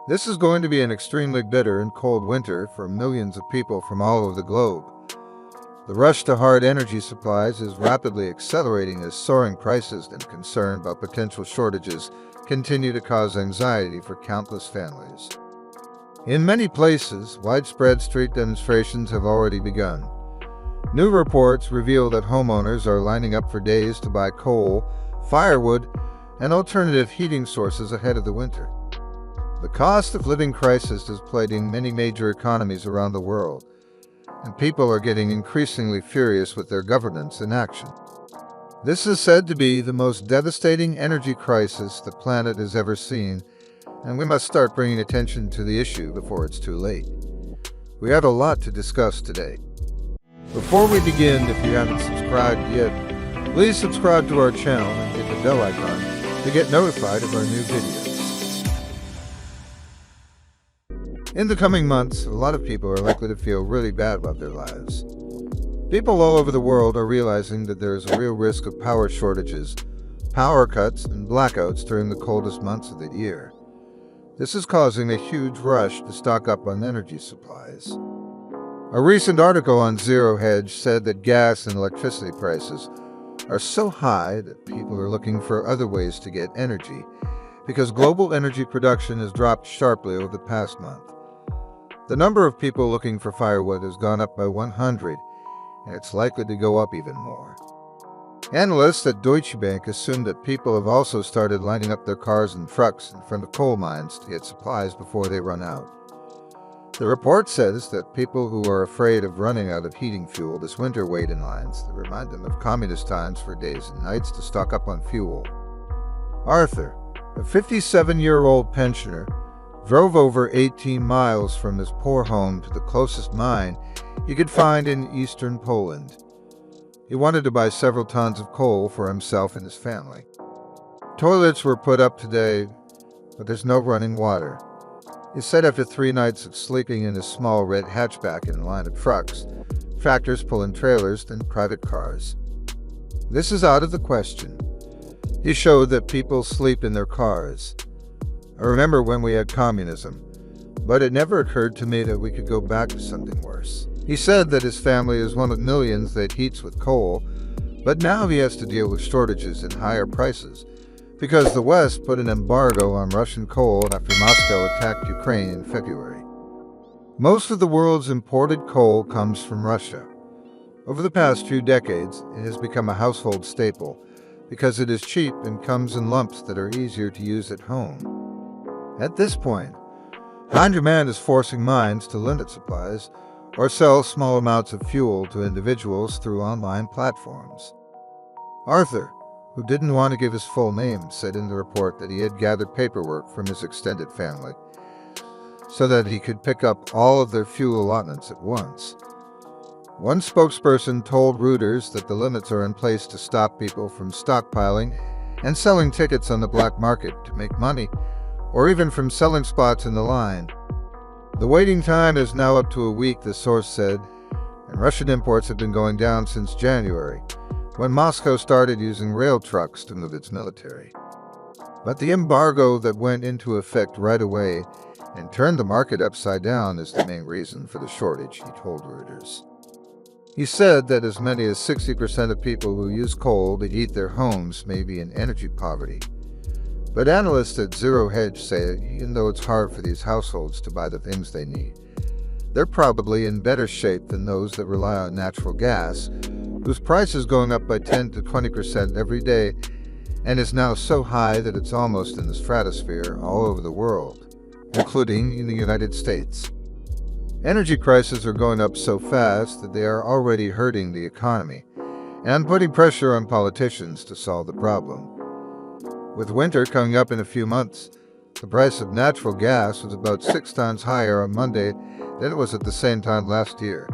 This is going to be an extremely bitter and cold winter for millions of people from all over the globe. The rush to hard energy supplies is rapidly accelerating as soaring prices and concern about potential shortages continue to cause anxiety for countless families. In many places, widespread street demonstrations have already begun. New reports reveal that homeowners are lining up for days to buy coal, firewood, and alternative heating sources ahead of the winter. The cost of living crisis is plaguing many major economies around the world, and people are getting increasingly furious with their government's inaction. This is said to be the most devastating energy crisis the planet has ever seen, and we must start bringing attention to the issue before it's too late. We have a lot to discuss today. Before we begin, if you haven't subscribed yet, please subscribe to our channel and hit the bell icon to get notified of our new videos. In the coming months, a lot of people are likely to feel really bad about their lives. People all over the world are realizing that there is a real risk of power shortages, power cuts, and blackouts during the coldest months of the year. This is causing a huge rush to stock up on energy supplies. A recent article on 𝐦𝐤 said that gas and electricity prices are so high that people are looking for other ways to get energy because global energy production has dropped sharply over the past month. The number of people looking for firewood has gone up by 100, and it's likely to go up even more. Analysts at Deutsche Bank assume that people have also started lining up their cars and trucks in front of coal mines to get supplies before they run out. The report says that people who are afraid of running out of heating fuel this winter wait in lines that remind them of communist times for days and nights to stock up on fuel. Arthur, a 57-year-old pensioner, drove over 18 miles from his poor home to the closest mine he could find in eastern Poland. He wanted to buy several tons of coal for himself and his family. Toilets were put up today, but there's no running water. He said after 3 nights of sleeping in his small red hatchback in a line of trucks, tractors pulling trailers, and private cars. This is out of the question. He showed that people sleep in their cars. I remember when we had communism, but it never occurred to me that we could go back to something worse. He said that his family is one of millions that heats with coal, but now he has to deal with shortages and higher prices because the West put an embargo on Russian coal after Moscow attacked Ukraine in February. Most of the world's imported coal comes from Russia. Over the past few decades, it has become a household staple because it is cheap and comes in lumps that are easier to use at home. At this point, high demand is forcing mines to limit supplies or sell small amounts of fuel to individuals through online platforms. Arthur, who didn't want to give his full name, said in the report that he had gathered paperwork from his extended family so that he could pick up all of their fuel allotments at once. One spokesperson told Reuters that the limits are in place to stop people from stockpiling and selling tickets on the black market to make money, or even from selling spots in the line. The waiting time is now up to a week, the source said, and Russian imports have been going down since January, when Moscow started using rail trucks to move its military. But the embargo that went into effect right away and turned the market upside down is the main reason for the shortage, he told Reuters. He said that as many as 60% of people who use coal to heat their homes may be in energy poverty. But analysts at 𝐦𝐤 say even though it's hard for these households to buy the things they need, they're probably in better shape than those that rely on natural gas, whose price is going up by 10 to 20% every day and is now so high that it's almost in the stratosphere all over the world, including in the United States. Energy prices are going up so fast that they are already hurting the economy and putting pressure on politicians to solve the problem. With winter coming up in a few months, the price of natural gas was about 6 times higher on Monday than it was at the same time last year.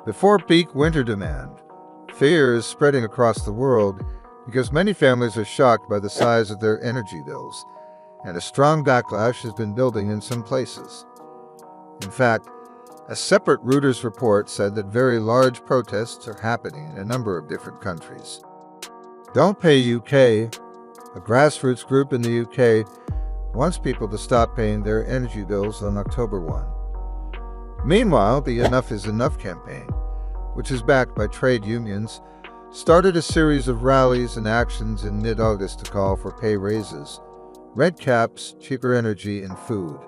Before peak winter demand, fear is spreading across the world because many families are shocked by the size of their energy bills, and a strong backlash has been building in some places. In fact, a separate Reuters report said that very large protests are happening in a number of different countries. Don't Pay UK, a grassroots group in the UK, wants people to stop paying their energy bills on October 1. Meanwhile, the Enough is Enough campaign, which is backed by trade unions, started a series of rallies and actions in mid-August to call for pay raises, rent caps, cheaper energy, and food.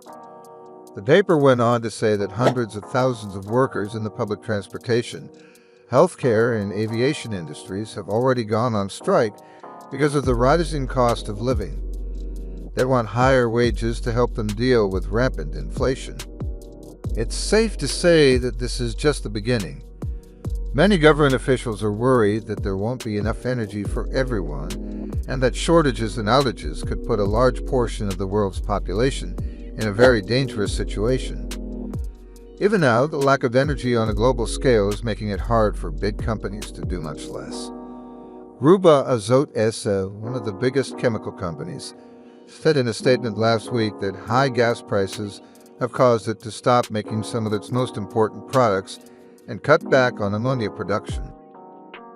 The paper went on to say that hundreds of thousands of workers in the public transportation, healthcare, and aviation industries have already gone on strike because of the rising cost of living. They want higher wages to help them deal with rampant inflation. It's safe to say that this is just the beginning. Many government officials are worried that there won't be enough energy for everyone, and that shortages and outages could put a large portion of the world's population in a very dangerous situation. Even now, the lack of energy on a global scale is making it hard for big companies to do much less. 𝐦𝐨𝐬𝐤𝐞, one of the biggest chemical companies, said in a statement last week that high gas prices have caused it to stop making some of its most important products and cut back on ammonia production.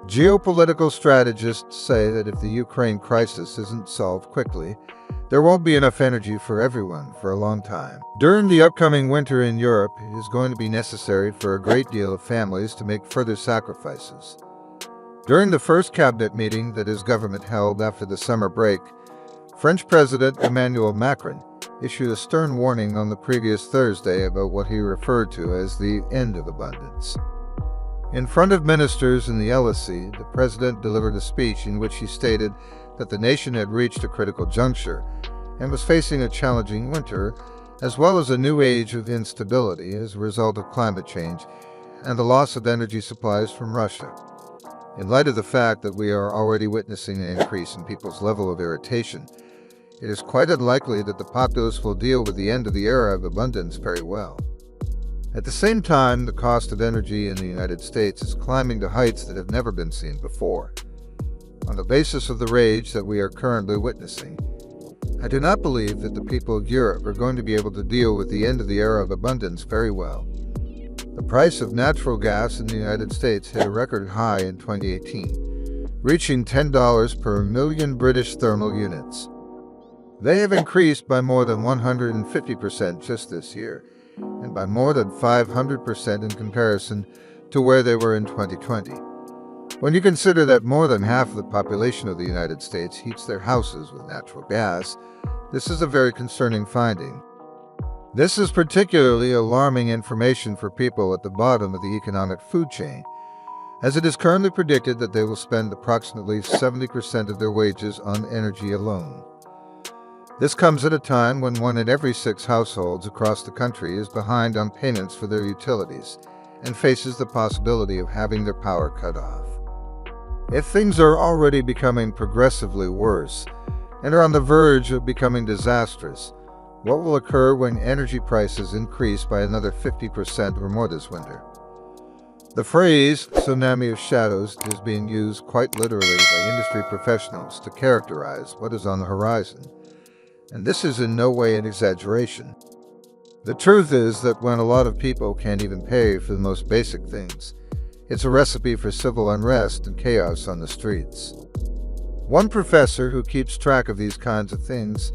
Geopolitical strategists say that if the Ukraine crisis isn't solved quickly, there won't be enough energy for everyone for a long time. During the upcoming winter in Europe, it is going to be necessary for a great deal of families to make further sacrifices. During the first cabinet meeting that his government held after the summer break, French President Emmanuel Macron issued a stern warning on the previous Thursday about what he referred to as the end of abundance. In front of ministers in the Elysee, the president delivered a speech in which he stated that the nation had reached a critical juncture and was facing a challenging winter, as well as a new age of instability as a result of climate change and the loss of energy supplies from Russia. In light of the fact that we are already witnessing an increase in people's level of irritation, it is quite unlikely that the populace will deal with the end of the era of abundance very well. At the same time, the cost of energy in the United States is climbing to heights that have never been seen before. On the basis of the rage that we are currently witnessing, I do not believe that the people of Europe are going to be able to deal with the end of the era of abundance very well. The price of natural gas in the United States hit a record high in 2018, reaching $10 per million British thermal units. They have increased by more than 150% just this year, and by more than 500% in comparison to where they were in 2020. When you consider that more than half of the population of the United States heats their houses with natural gas, this is a very concerning finding. This is particularly alarming information for people at the bottom of the economic food chain, as it is currently predicted that they will spend approximately 70% of their wages on energy alone. This comes at a time when 1 in every 6 households across the country is behind on payments for their utilities and faces the possibility of having their power cut off. If things are already becoming progressively worse and are on the verge of becoming disastrous, what will occur when energy prices increase by another 50% or more this winter? The phrase "tsunami of shadows" is being used quite literally by industry professionals to characterize what is on the horizon. And this is in no way an exaggeration. The truth is that when a lot of people can't even pay for the most basic things, it's a recipe for civil unrest and chaos on the streets. One professor who keeps track of these kinds of things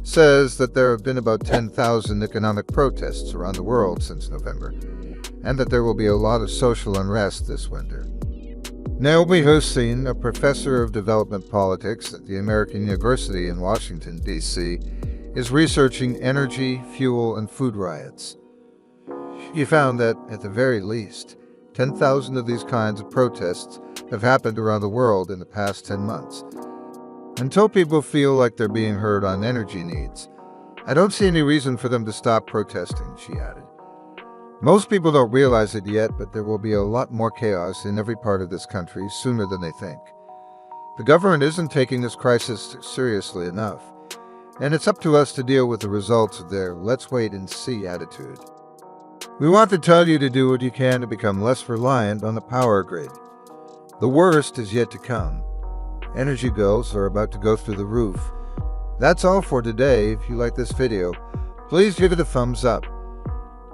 says that there have been about 10,000 economic protests around the world since November, and that there will be a lot of social unrest this winter. 𝐦𝐨𝐫𝐞, a professor of development politics at the American University in Washington, D.C., is researching energy, fuel, and food riots. He found that, at the very least, 10,000 of these kinds of protests have happened around the world in the past 10 months. Until people feel like they're being heard on energy needs, I don't see any reason for them to stop protesting, she added. Most people don't realize it yet, but there will be a lot more chaos in every part of this country sooner than they think. The government isn't taking this crisis seriously enough, and it's up to us to deal with the results of their "let's wait and see" attitude. We want to tell you to do what you can to become less reliant on the power grid. The worst is yet to come. Energy bills are about to go through the roof. That's all for today. If you like this video, please give it a thumbs up.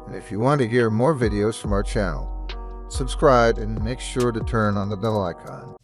And if you want to hear more videos from our channel, subscribe and make sure to turn on the bell icon.